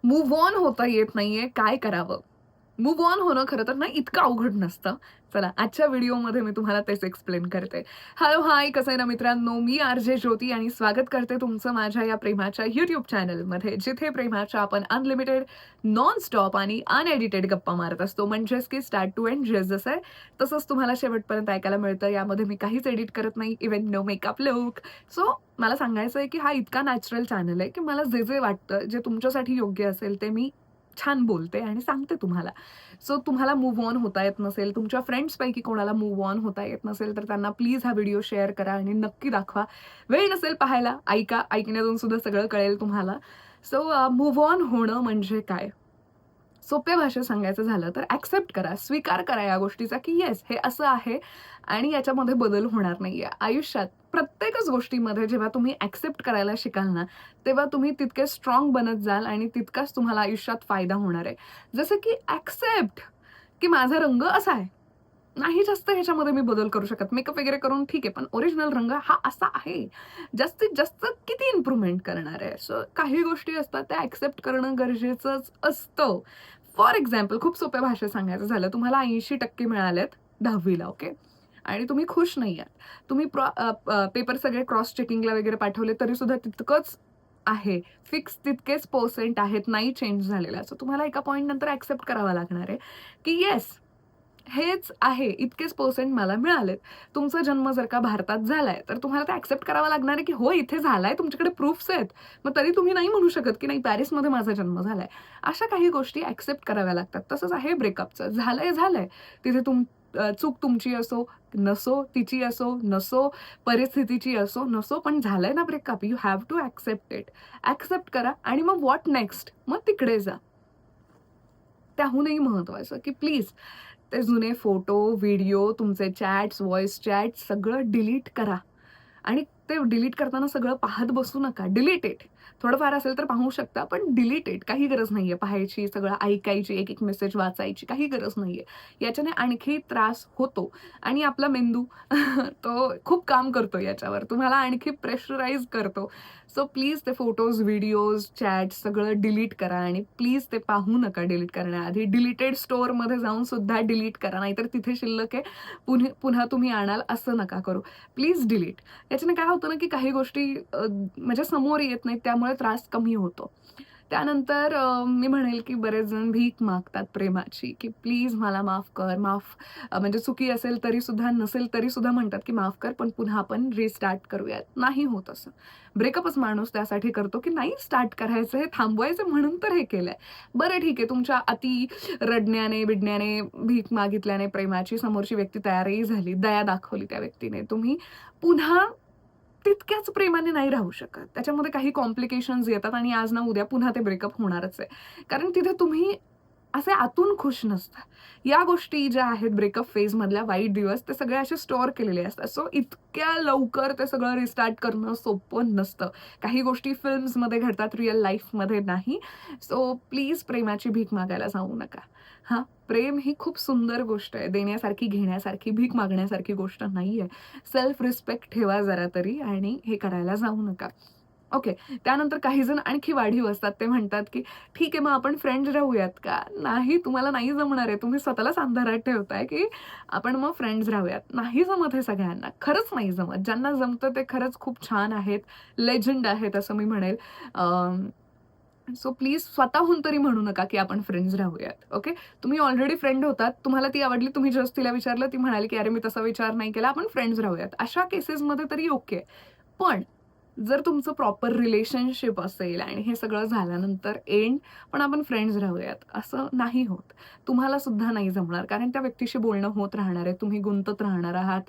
Move on होता येत नाहीये, काय करावं? मूव्ह ऑन होणं खरं तर ना इतकं अवघड नसतं. चला आजच्या व्हिडिओमध्ये मी तुम्हाला तेच एक्सप्लेन करते. हॅलो, हाय, कसं आहे ना मित्रांनो, मी आर.जे. ज्योती आणि स्वागत करते तुमचं माझ्या या प्रेमाच्या YouTube चॅनलमध्ये, जिथे प्रेमाच्या आपण अनलिमिटेड, नॉन स्टॉप आणि अनएडिटेड गप्पा मारत असतो. म्हणजेच की स्टार्ट टू एंड जसं आहे तसंच तुम्हाला शेवटपर्यंत ऐकायला मिळतं. यामध्ये मी काहीच एडिट करत नाही, even no makeup look. So मला सांगायचं आहे की हा इतका नॅचरल चॅनल आहे की मला जे वाटतं, जे तुमच्यासाठी योग्य असेल ते मी छान बोलते आणि सांगते तुम्हाला. सो तुम्हाला मूव्ह ऑन होता येत नसेल, तुमच्या फ्रेंड्सपैकी कोणाला मूव्ह ऑन होता येत नसेल, तर त्यांना प्लीज हा व्हिडिओ शेअर करा आणि नक्की दाखवा. वेळ नसेल पाहायला, ऐका. ऐकण्यातून सुद्धा सगळं कळेल तुम्हाला. सो मूव्ह ऑन होणं म्हणजे काय? सोप्या भाषेत सांगायचं झालं तर ॲक्सेप्ट करा, स्वीकार करा या गोष्टीचा, की येस हे असं आहे आणि याच्यामध्ये बदल होणार नाहीये. आयुष्यात प्रत्येकच गोष्टीमध्ये जेव्हा तुम्ही ॲक्सेप्ट करायला शिकाल ना, तेव्हा तुम्ही तितके स्ट्राँग बनत जाल आणि तितकाच तुम्हाला आयुष्यात फायदा होणार आहे. जसं की ॲक्सेप्ट, की माझा रंग असा आहे. नाही जास्त ह्याच्यामध्ये मी बदल करू शकत. मेकअप वगैरे करून ठीक आहे, पण ओरिजिनल रंग हा असा आहे. जास्तीत जास्त किती इम्प्रूव्हमेंट करणार आहे? सो काही गोष्टी असतात त्या ॲक्सेप्ट करणं गरजेचंच असतं. फॉर एक्झाम्पल खूप सोप्या भाषेत सांगायचं झालं, तुम्हाला 80% मिळालेत 10वी ओके. आणि तुम्ही खुश नाही आहात. तुम्ही पेपर सगळे क्रॉस चेकिंगला वगैरे पाठवले तरीसुद्धा तितकंच आहे. फिक्स तितकेच पर्सेंट आहेत, नाही चेंज झालेला. सो तुम्हाला एका पॉइंट नंतर ॲक्सेप्ट करावं लागणार आहे, की येस हेच आहे, इतकेच पर्सेंट मला मिळालेत. तुमचा जन्म जर का भारतात झालाय, तर तुम्हाला ते एक्सेप्ट करावं लागणार आहे, की हो इथे झालाय, तुमच्याकडे प्रूफ्स आहेत. मग तरी तुम्ही नाही म्हणू शकत, की नाही पॅरिसमध्ये माझा जन्म झालाय. अशा काही गोष्टी एक्सेप्ट कराव्या लागतात. तसंच आहे ब्रेकअपचं. झालंय, झालंय. तिथे चूक तुमची असो, नसो, तिची असो, नसो, परिस्थितीची असो, नसो, पण झालंय ना breakup, you have to accept it. Accept करा आणि मग व्हॉट नेक्स्ट? मग तिकडे जा. त्याहूनही महत्त्वाचं, की प्लीज ते जुने फोटो, व्हिडिओ, तुमचे चॅट्स, व्हॉईस चॅट्स सगळं डिलीट करा. आणि ते डिलीट करताना सगळं पाहत बसू नका. Delete it. थोडंफार असेल तर पाहू शकता, पण डिलीट इट. काही गरज नाहीये पाहायची, सगळं ऐकायची, एक-एक मेसेज वाचायची, काही गरज नाहीये. याच्याने आणखी त्रास होतो आणि आपला मेंदू तो खूप काम करतो याच्यावर. तुम्हाला आणखी प्रेशराईज करतो. सो प्लीज ते फोटोज, व्हिडिओज, चॅट्स सगळं डिलीट करा आणि प्लीज ते पाहू नका डिलीट करण्याआधी. डिलीटेड स्टोअरमध्ये जाऊन सुद्धा डिलीट करा. नाहीतर तिथे शिल्लक आहे, पुन्हा तुम्ही आणाल असं नका करू. Please delete. याच्याने काय होतं ना, की काही गोष्टी म्हणजे समोर येत नाहीत, त्यामुळे त्रास कमी होतो. त्यानंतर मी म्हणेल, की बरेच जण भीक मागतात प्रेमाची, की प्लीज मला माफ कर, म्हणजे चुकी असेल तरीसुद्धा, नसेल तरीसुद्धा म्हणतात, की माफ कर, पण पुन्हा आपण रिस्टार्ट करूयात. नाही होत असं. ब्रेकअपच माणूस त्यासाठी करतो, की नाही स्टार्ट करायचं, हे थांबवायचं म्हणून तर हे केलंय. बरं ठीक आहे, तुमच्या अति रडण्याने, भीक मागितल्याने प्रेमाची समोरची व्यक्ती तयारही झाली, दया दाखवली त्या व्यक्तीने. तुम्ही पुन्हा तितक्याच प्रेमाने नाही राहू शकत. त्याच्यामध्ये काही कॉम्प्लिकेशन्स येतात आणि आज ना उद्या पुन्हा ते ब्रेकअप होणारच आहे. कारण तिथे तुम्ही असे आतून खुश नसता. या गोष्टी ज्या आहेत ब्रेकअप फेजमधल्या वाईट दिवस, ते सगळे असे स्टोअर केलेले असतात. सो इतक्या लवकर ते सगळं रिस्टार्ट करणं सोपं नसतं. काही गोष्टी फिल्म्समध्ये घडतात, रिअल लाईफमध्ये नाही. सो प्लीज प्रेमाची भीक मागायला जाऊ नका. हां, प्रेम ही खूप सुंदर गोष्ट आहे. देण्यासारखी, घेण्यासारखी, भीक मागण्यासारखी गोष्ट नाहीये. सेल्फ रिस्पेक्ट ठेवा जरा तरी आणि हे करायला जाऊ नका. ओके. त्यानंतर काही जण आणखी वाढीव असतात. ते म्हणतात, की "ठीक आहे, मग आपण फ्रेंड्स राहूयात का?" नाही, तुम्हाला नाही जमणार आहे. तुम्ही स्वतःलाच अंधारात ठेवताय, की आपण मग फ्रेंड्स राहूयात. नाही जमत हे सगळ्यांना. खरंच नाही जमत. ज्यांना जमतं ते खरंच खूप छान आहेत, लेजेंड आहेत असं मी म्हणेल. सो प्लीज स्वतःहून तरी म्हणू नका, की आपण फ्रेंड्स राहूयात. ओके. तुम्ही ऑलरेडी फ्रेंड होतात. तुम्हाला ती आवडली. तुम्ही जस्ट तिला विचारलं. ती म्हणाली, की "अरे, मी तसा विचार नाही केला. आपण फ्रेंड्स राहूयात." अशा केसेसमध्ये तरी ओके. पण जर तुमचं प्रॉपर रिलेशनशिप असेल आणि हे सगळं झाल्यानंतर पण आपण फ्रेंड्स राहूयात, असं नाही होत. तुम्हाला सुद्धा नाही जमणार. कारण त्या व्यक्तीशी बोलणं होत राहणार आहे. तुम्ही गुंतत राहणार आहात.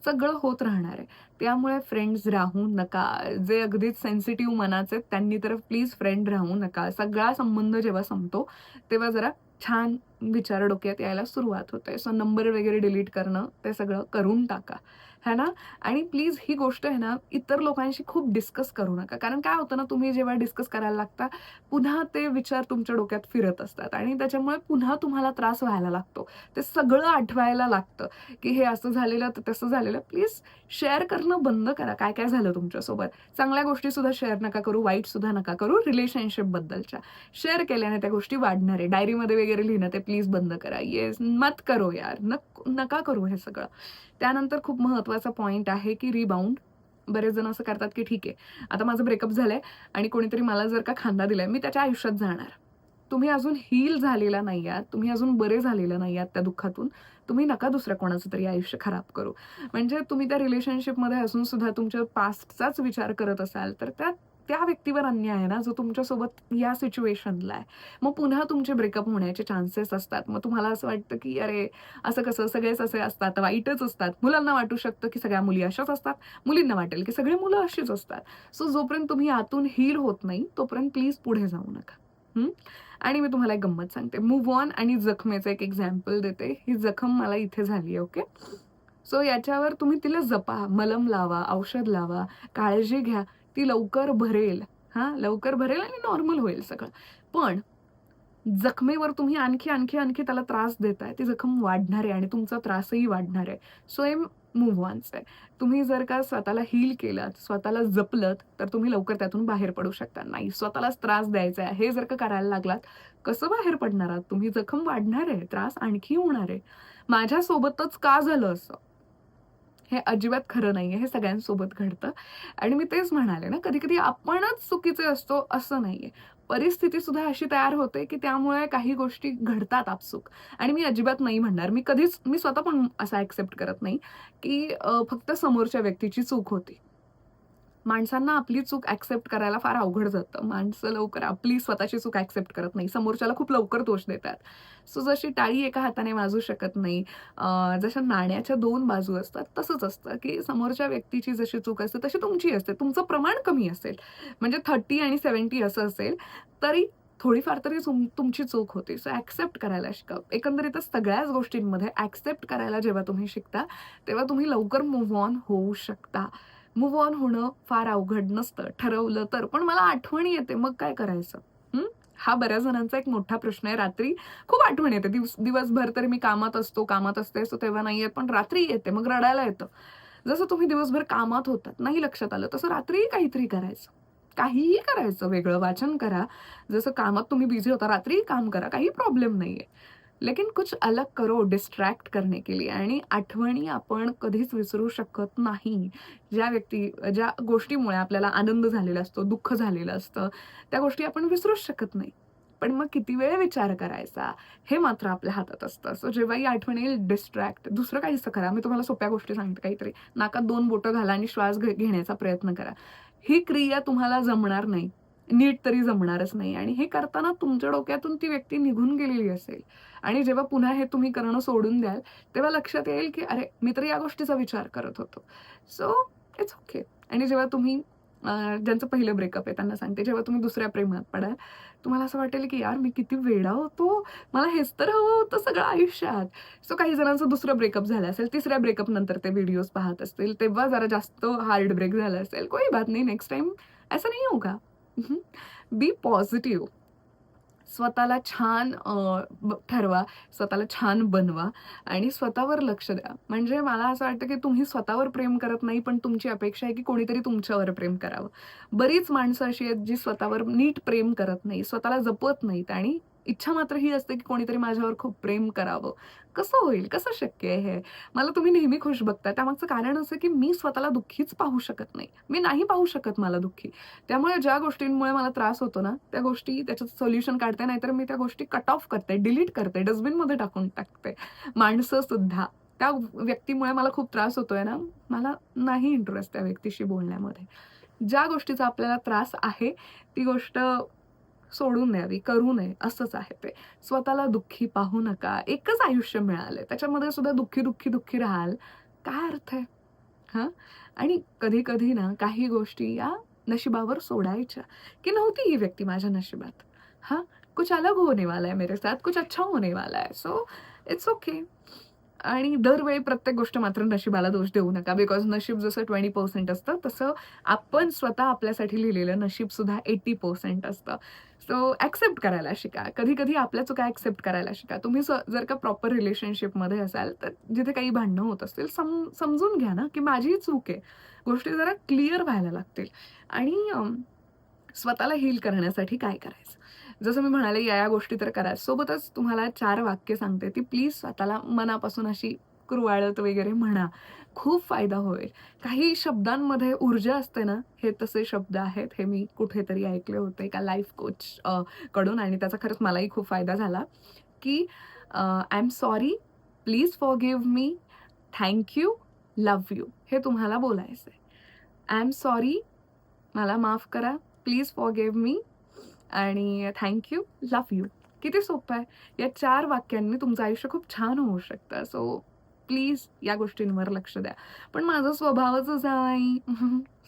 सगळं होत राहणार आहे. त्यामुळे फ्रेंड्स राहू नका. जे अगदीच सेन्सिटिव्ह मनाचे आहेत, त्यांनी तर प्लीज फ्रेंड राहू नका. सगळा संबंध जेव्हा संपतो, तेव्हा जरा छान विचार डोक्यात यायला सुरुवात होते. सो नंबर वगैरे डिलीट करणं, ते सगळं करून टाका. है ना? आणि प्लीज ही गोष्ट आहे ना, इतर लोकांशी खूप डिस्कस करू नका. कारण काय होतं ना, तुम्ही जेव्हा डिस्कस करायला लागता, पुन्हा ते विचार तुमच्या डोक्यात फिरत असतात आणि त्याच्यामुळे पुन्हा तुम्हाला त्रास व्हायला लागतो. ते सगळं आठवायला लागतं, की हे असं झालेलं, तर तसं झालेलं. प्लीज शेअर करणं बंद करा. काय-काय झालं तुमच्यासोबत. चांगल्या गोष्टीसुद्धा शेअर नका करू, वाईटसुद्धा नका करू. रिलेशनशिपबद्दलच्या. शेअर केल्याने त्या गोष्टी वाढणार आहे. डायरीमध्ये वगैरे लिहिणं ते प्लीज बंद करा. येस, मत करो यार. नका करू हे सगळं. त्यानंतर खूप महत्त्वाचा पॉइंट आहे, की रिबाउंड. बरेच जण असं करतात, की ठीक आहे, आता माझं ब्रेकअप झालंय आणि कोणीतरी मला जर का खांदा दिलाय, मी त्याच्या आयुष्यात जाणार. तुम्ही अजून हील झालेला नाही आहात, तुम्ही अजून बरे झालेला नाही आहात त्या दुःखातून. तुम्ही नका दुसऱ्या कोणाचं तरी आयुष्य खराब करू. म्हणजे तुम्ही त्या रिलेशनशिपमध्ये असून सुद्धा तुमच्या पास्टचाच विचार करत असाल, तर त्या त्या व्यक्तीवर अन्याय आहे ना, जो तुमच्यासोबत या सिच्युएशनला आहे. मग पुन्हा तुमचे ब्रेकअप होण्याचे चान्सेस असतात. मग तुम्हाला असं वाटतं, की अरे असं कसं, सगळेच असे असतात, वाईटच असतात. मुलांना वाटू शकतं, की सगळ्या मुली अशाच असतात. मुलींना वाटेल, की सगळी मुलं अशीच असतात. सो जोपर्यंत तुम्ही आतून हील होत नाही, तोपर्यंत प्लीज पुढे जाऊ नका. हं. आणि मी तुम्हाला एक गंमत सांगते. मूव्ह ऑन आणि जखमेचं एक एक्झाम्पल देते. ही जखम मला इथे झाली आहे, ओके. सो याच्यावर तुम्ही तिला जपा, मलम लावा, औषध लावा, काळजी घ्या. ती लवकर भरेल. हां, लवकर भरेल आणि नॉर्मल होईल सगळं. पण जखमेवर तुम्ही आणखी त्याला त्रास देताय. ती जखम वाढणार आहे आणि तुमचा त्रासही वाढणार आहे. सो हे मूव्ह ऑन्स आहे. तुम्ही जर का स्वतःला हील केलत, स्वतःला जपलत, तर तुम्ही लवकर त्यातून बाहेर पडू शकता. नाही, स्वतःलाच त्रास द्यायचा आहे, हे जर का करायला लागलात, कसं बाहेर पडणार आहात तुम्ही? जखम वाढणार आहे, त्रास आणखी होणार आहे. माझ्यासोबतच का झालं असं? हे अजिबात खरं नाहीये. हे सगळ्यांसोबत घडतं आणि मी तेच म्हणाले ना, कधी-कधी आपणच चुकीचे असतो असं नाहीये. परिस्थिती सुद्धा अशी तयार होते, की त्यामुळे काही गोष्टी घडतात आपसूक आणि मी अजिबात नाही म्हणणार. मी स्वतः पण असं ॲक्सेप्ट करत नाही, की फक्त समोरच्या व्यक्तीची चूक होती. माणसांना आपली चूक ॲक्सेप्ट करायला फार अवघड जातं. माणसं लवकर आपली स्वतःची चूक ॲक्सेप्ट करत नाही. समोरच्याला खूप लवकर दोष देतात. सो जशी टाळी एका हाताने वाजू शकत नाही, जशा नाण्याच्या 2 बाजू असतात, तसंच असतं, की समोरच्या व्यक्तीची जशी चूक असते, तशी तुमची असते. तुमचं प्रमाण कमी असेल, म्हणजे 30 आणि 70 असं असेल, तरी थोडीफार तरी तुमची चूक होती. सो ॲक्सेप्ट करायला शिका. एकंदरीतच सगळ्याच गोष्टींमध्ये ॲक्सेप्ट करायला जेव्हा तुम्ही शिकता, तेव्हा तुम्ही लवकर मूव्ह ऑन होऊ शकता. मूव्ह ऑन होणं फार अवघड नसतं, ठरवलं तर. पण मला आठवण येते, मग काय करायचं? हं? हा बऱ्याच जणांचा एक मोठा प्रश्न आहे. रात्री खूप आठवण येते. दिवसभर तर मी कामात असते, सो तेव्हा नाही येत. पण रात्री येते, मग रडायला येतं. जसं तुम्ही दिवसभर कामात होतात, नाही लक्षात आलं, तसं रात्रीही काहीतरी करायचं. काहीही करायचं, वेगळं वाचन करा. जसं कामात तुम्ही बिझी होता, रात्रीही काम करा, काही प्रॉब्लेम नाहीये. लेकिन कुछ अलग करो डिस्ट्रॅक्ट करने के लिए आणि आठवणी आपण कधीच विसरू शकत नाही. ज्या गोष्टीमुळे आपल्याला आनंद झालेला असतो, दुःख झालेलं असतं, त्या गोष्टी आपण विसरूच शकत नाही. पण मग किती वेळ विचार करायचा, हे मात्र आपल्या हातात असतं. सो जेव्हाही आठवण येईल डिस्ट्रॅक्ट, दुसरं काहीसं करा. मी तुम्हाला सोप्या गोष्टी सांगते काहीतरी. नाकात 2 बोटं घाला आणि श्वास घेण्याचा प्रयत्न करा. ही क्रिया तुम्हाला जमणार नाही. नीट तरी जमणारच नाही आणि हे करताना तुमच्या डोक्यातून ती व्यक्ती निघून गेलेली असेल आणि जेव्हा पुन्हा हे तुम्ही करणं सोडून द्याल, तेव्हा लक्षात येईल, की "अरे, मी तर या गोष्टीचा विचार करत होतो." So it's okay. आणि जेव्हा तुम्ही ज्यांचं पहिलं ब्रेकअप आहे त्यांना सांगते, जेव्हा तुम्ही दुसऱ्या प्रेमात पडाल, तुम्हाला असं वाटेल, की "यार, मी किती वेडा होतो. मला हेच तर हवं होतं सगळं आयुष्यात." सो काही जणांचं दुसरं ब्रेकअप झालं असेल, तिसऱ्या ब्रेकअप नंतर ते व्हिडिओज पाहत असतील, तेव्हा जरा जास्त हार्ट ब्रेक झालं असेल. कोई बात नहीं, नेक्स्ट टाईम ऐसा नहीं होगा. बी पॉझिटिव्ह. स्वतःला छान ठरवा, स्वतःला छान बनवा आणि स्वतःवर लक्ष द्या. म्हणजे मला असं वाटतं, की तुम्ही स्वतःवर प्रेम करत नाही, पण तुमची अपेक्षा आहे, की कोणीतरी तुमच्यावर प्रेम करावं. बरीच माणसं अशी आहेत, जी स्वतःवर नीट प्रेम करत नाही, स्वतःला जपत नाहीत आणि इच्छा मात्र ही असते, की कोणीतरी माझ्यावर खूप प्रेम करावं. कसं होईल? कसं शक्य आहे हे? मला तुम्ही नेहमी खुश बघता. त्यामागचं कारण असं, की मी स्वतःला दुःखीच पाहू शकत नाही. मी नाही पाहू शकत मला दुःखी. त्यामुळे ज्या गोष्टींमुळे मला त्रास होतो ना, त्या गोष्टी त्याच्यात सोल्युशन काढते, नाहीतर मी त्या गोष्टी कट ऑफ करते, डिलीट करते, डस्टबिनमध्ये टाकून टाकते. माणसं सुद्धा. त्या व्यक्तीमुळे मला खूप त्रास होतोय ना, मला नाही इंटरेस्ट त्या व्यक्तीशी बोलण्यामध्ये. ज्या गोष्टीचा आपल्याला त्रास आहे, ती गोष्ट सोडून द्यावी, करू नये असंच आहे ते. स्वतःला दुःखी पाहू नका. एकच आयुष्य मिळालंय, त्याच्यामध्ये सुद्धा दुःखी राहाल, काय अर्थ आहे? हां? आणि कधी-कधी ना काही गोष्टी या नशिबावर सोडायच्या, की नव्हती ही व्यक्ती माझ्या नशिबात. हां, कुछ अलग होने वाला है मेरे साथ, कुछ अच्छा होने वाला है. So it's okay. आणि दरवेळी प्रत्येक गोष्ट मात्र नशिबाला दोष देऊ नका. बिकॉज नशीब जसं 20% असतं, तसं आपण स्वतः आपल्यासाठी लिहिलेलं नशीब सुद्धा 80% असतं. सो ॲक्सेप्ट करायला शिका. कधी-कधी आपल्या चुका ॲक्सेप्ट करायला शिका. तुम्ही जर का प्रॉपर रिलेशनशिपमध्ये असाल, तर जिथे काही भांडणं होत असतील, समजून घ्या ना, की माझी चूक आहे. गोष्टी जरा क्लिअर व्हायला लागतील आणि स्वतःला हील करण्यासाठी काय करायचं? जसं मी म्हणाले, या गोष्टी तर करा. सोबतच तुम्हाला 4 वाक्य सांगते, ती प्लीज स्वतःला मनापासून अशी कुरवाळत वगैरे म्हणा. खूप फायदा होईल. काही शब्दांमध्ये ऊर्जा असते ना, हे तसे शब्द आहेत. हे मी कुठेतरी ऐकले होते एका लाईफ कोच कडून आणि त्याचा खरंच मलाही खूप फायदा झाला, की I am sorry, please forgive me, thank you, love you हे तुम्हाला बोलायचं आहे. आय एम सॉरी, मला माफ करा, प्लीज फॉरगिव्ह मी आणि थँक यू, लव्ह यू. किती सोपं आहे. या 4 वाक्यांनी तुमचं आयुष्य खूप छान होऊ शकतं. सो प्लीज या गोष्टींवर लक्ष द्या. पण माझा स्वभावच असा नाही.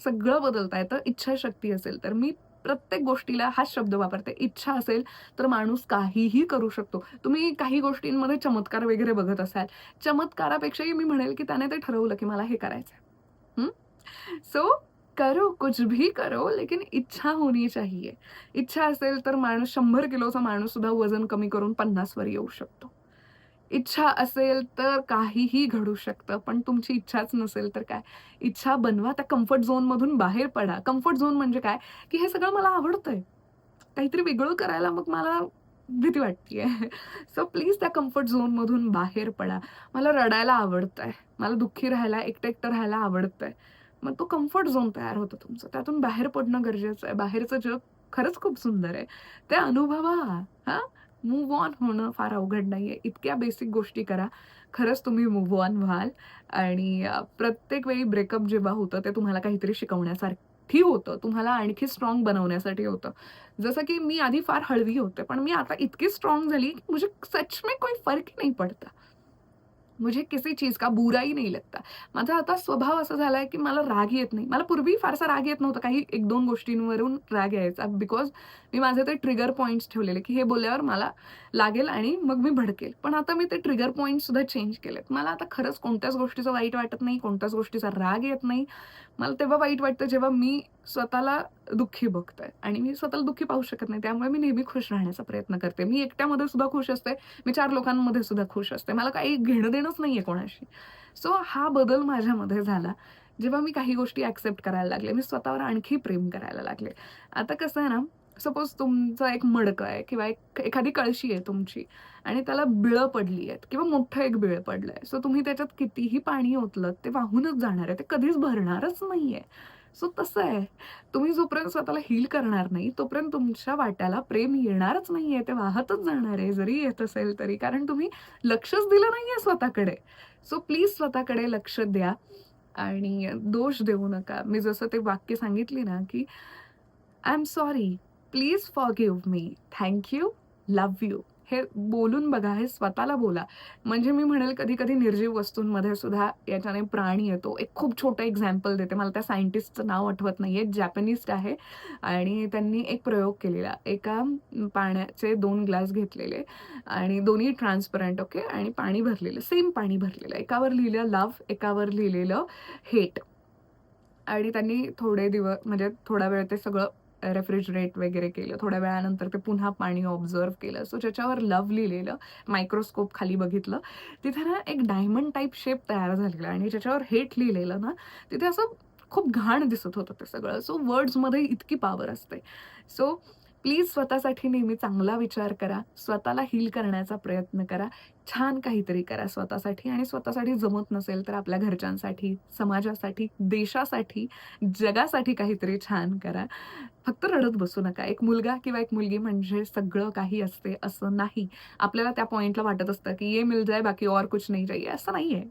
सगळं बदलता येतं इच्छाशक्ती असेल तर. मी प्रत्येक गोष्टीला हाच शब्द वापरते. इच्छा असेल तर माणूस काहीही करू शकतो. तुम्ही काही गोष्टींमध्ये चमत्कार वगैरे बघत असाल. चमत्कारापेक्षाही मी म्हणेल की त्याने ते ठरवलं की मला हे करायचंय. सो करो, कुछ भी करो, लेकिन इच्छा होनी चाहिए. इच्छा असेल तर माणूस 100 किलोचा माणूस सुद्धा वजन कमी करून 50 वर येऊ शकतो. इच्छा असेल तर काहीही घडू शकतं. पण तुमची इच्छाच नसेल तर काय? इच्छा बनवा. त्या कम्फर्ट झोनमधून बाहेर पडा. कम्फर्ट झोन म्हणजे काय? की हे सगळं मला आवडतंय. काहीतरी वेगळं करायला मग मला भीती वाटतेय. सो प्लीज त्या कम्फर्ट झोनमधून बाहेर पडा. मला रडायला आवडतंय. मला दुःखी राहायला, एकटं-एकटं राहायला आवडतंय. मग तो कम्फर्ट झोन तयार होतो तुमचं. त्यातून बाहेर पडणं गरजेचं आहे. बाहेरचं जग खरंच खूप सुंदर आहे. ते अनुभवा. हां, मूव्ह ऑन होणं फार अवघड नाहीये. इतक्या बेसिक गोष्टी करा. खरंच तुम्ही मूव्ह ऑन व्हाल आणि प्रत्येक वेळी ब्रेकअप जेव्हा होतं, ते तुम्हाला काहीतरी शिकवण्यासाठी होतं. तुम्हाला आणखी स्ट्राँग बनवण्यासाठी होतं. जसं की मी आधी फार हळवी होते, पण मी आता इतकी स्ट्राँग झाली, की मुझे सच में कोई फ़र्क ही नहीं पड़ता. मुझे किसी चीज़ का बुरा ही नहीं लगता. माझा आता स्वभाव असा झालाय, की मला राग येत नाही. मला पूर्वी फारसा राग येत नव्हता. काही 1-2 गोष्टींवरून राग यायचा. बिकॉज मी माझे ते ट्रिगर पॉइंट्स ठेवलेले, की हे बोलल्यावर मला लागेल आणि मग मी भडकेल. पण आता मी ते ट्रिगर पॉइंट्स सुद्धा चेंज केलेत. मला आता खरंच कोणत्याच गोष्टीचं वाईट वाटत नाही. कोणत्याच गोष्टीचा राग येत नाही. मला तेव्हा वाईट वाटतं, जेव्हा मी स्वतःला दुःखी बघते आणि मी स्वतःला दुःखी पाहू शकत नाही. त्यामुळे मी नेहमी खुश राहण्याचा प्रयत्न करते. मी एकट्यामध्ये सुद्धा खुश असते. मी 4 लोकांमध्ये सुद्धा खुश असते. मला काही घेणं-देणंच नाहीये कोणाशी. सो हा बदल माझ्यामध्ये झाला. जेव्हा मी काही गोष्टी ॲक्सेप्ट करायला लागले. मी स्वतःवर आणखी प्रेम करायला लागले. आता कसं आहे ना, सपोज तुमचं एक मडकं आहे किंवा एखादी कळशी आहे तुमची आणि त्याला बिळं पडली आहेत किंवा मोठं एक बिळ पडलंय. सो तुम्ही त्याच्यात कितीही पाणी ओतलत ते वाहूनच जाणार आहे. ते कधीच भरणारच नाहीये. सो तसं आहे. तुम्ही जोपर्यंत स्वतःला हील करणार नाही, तोपर्यंत तुमच्या वाट्याला प्रेम येणारच नाहीये. ते वाहतच जाणार आहे, जरी येत असेल तरी. कारण तुम्ही लक्षच दिलं नाहीये स्वतःकडे. सो प्लीज स्वतःकडे लक्ष द्या आणि दोष देऊ नका. मी जसं ते वाक्य सांगितली ना, की I am sorry, please forgive me, thank you, love you. हे बोलून बघा, हे स्वतःला बोला. म्हणजे मी म्हणेल कधी-कधी निर्जीव वस्तूंमध्ये सुद्धा याच्याने प्राण येतो. एक खूप छोटं एक्झाम्पल देते. मला त्या सायंटिस्टचं नाव आठवत नाहीये. जॅपनीज आहे आणि त्यांनी एक प्रयोग केलेला. एका पाण्याचे 2 ग्लास घेतलेले आणि दोन्ही ट्रान्सपरंट ओके आणि पाणी भरलेलं, सेम पाणी भरलेलं. एकावर लिहिलं लव्ह, एकावर लिहिलेलं हेट. आणि त्यांनी थोडे दिवस म्हणजे थोडा वेळ ते सगळं रेफ्रिजरेट वगैरे केलं. थोड्या वेळानंतर ते पुन्हा पाणी ऑब्झर्व्ह केलं. सो ज्याच्यावर लव्ह लिहिलेलं, मायक्रोस्कोप खाली बघितलं, तिथे ना एक डायमंड टाइप शेप तयार झालेला आणि ज्याच्यावर हेट लिहिलेलं ना, तिथे असं खूप घाण दिसत होतं ते सगळं. सो वर्ड्समध्ये इतकी पॉवर असते. सो प्लीज स्वतःसाठी नेहमी चांगला विचार करा. स्वतःला हील करण्याचा प्रयत्न करा. छान काहीतरी करा स्वतःसाठी आणि स्वतःसाठी जमत नसेल तर आपल्या घरच्यांसाठी, समाजासाठी, देशासाठी, जगासाठी काहीतरी छान करा. फक्त रडत बसू नका. एक मुलगा किंवा एक मुलगी म्हणजे सगळं काही असते असं नाही. आपल्याला त्या पॉइंटला वाटत असतं, की ये मिल जाए बाकी और कुछ नहीं चाहिए असं नाहीये.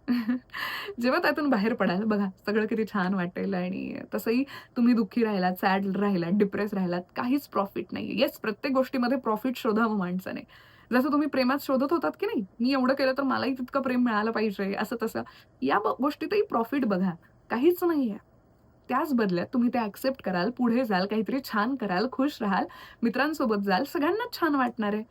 जेव्हा त्यातून बाहेर पडाल बघा, सगळं किती छान वाटेल आणि तसंही तुम्ही दुःखी राहिलात, सॅड राहिलात, डिप्रेस राहिलात, काहीच प्रॉफिट नाहीये. येस, प्रत्येक गोष्टीमध्ये प्रॉफिट शोधावं माणसाने. जसं तुम्ही प्रेमात शोधत होतात की नाही, मी एवढं केलं तर मलाही तितकं प्रेम मिळालं पाहिजे, असं तसं. या गोष्टीतही प्रॉफिट बघा. काहीच नाहीये. त्याच बदल्यात तुम्ही ते ॲक्सेप्ट कराल, पुढे जाल, काहीतरी छान कराल, खुश राहाल, मित्रांसोबत जाल, सगळ्यांनाच छान वाटणार आहे.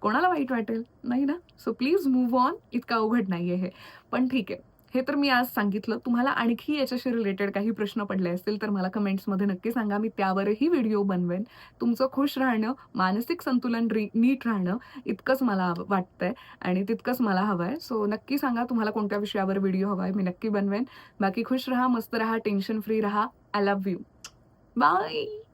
कोणाला वाईट वाटेल? नाही ना? So please move on. इतकं अवघड नाहीये हे. पण ठीक आहे. हे तर मी आज सांगितलं. तुम्हाला आणखी याच्याशी रिलेटेड काही प्रश्न पडले असतील तर मला कमेंट्समध्ये नक्की सांगा. मी त्यावरही व्हिडिओ बनवेन. तुमचं खुश राहणं, मानसिक संतुलन नीट राहणं इतकंच मला वाटतंय आणि तितकंच मला हवंय. सो नक्की सांगा तुम्हाला कोणत्या विषयावर व्हिडिओ हवाय. मी नक्की बनवेन. बाकी खुश राहा, मस्त राहा, टेन्शन फ्री राहा. I love you. बाय.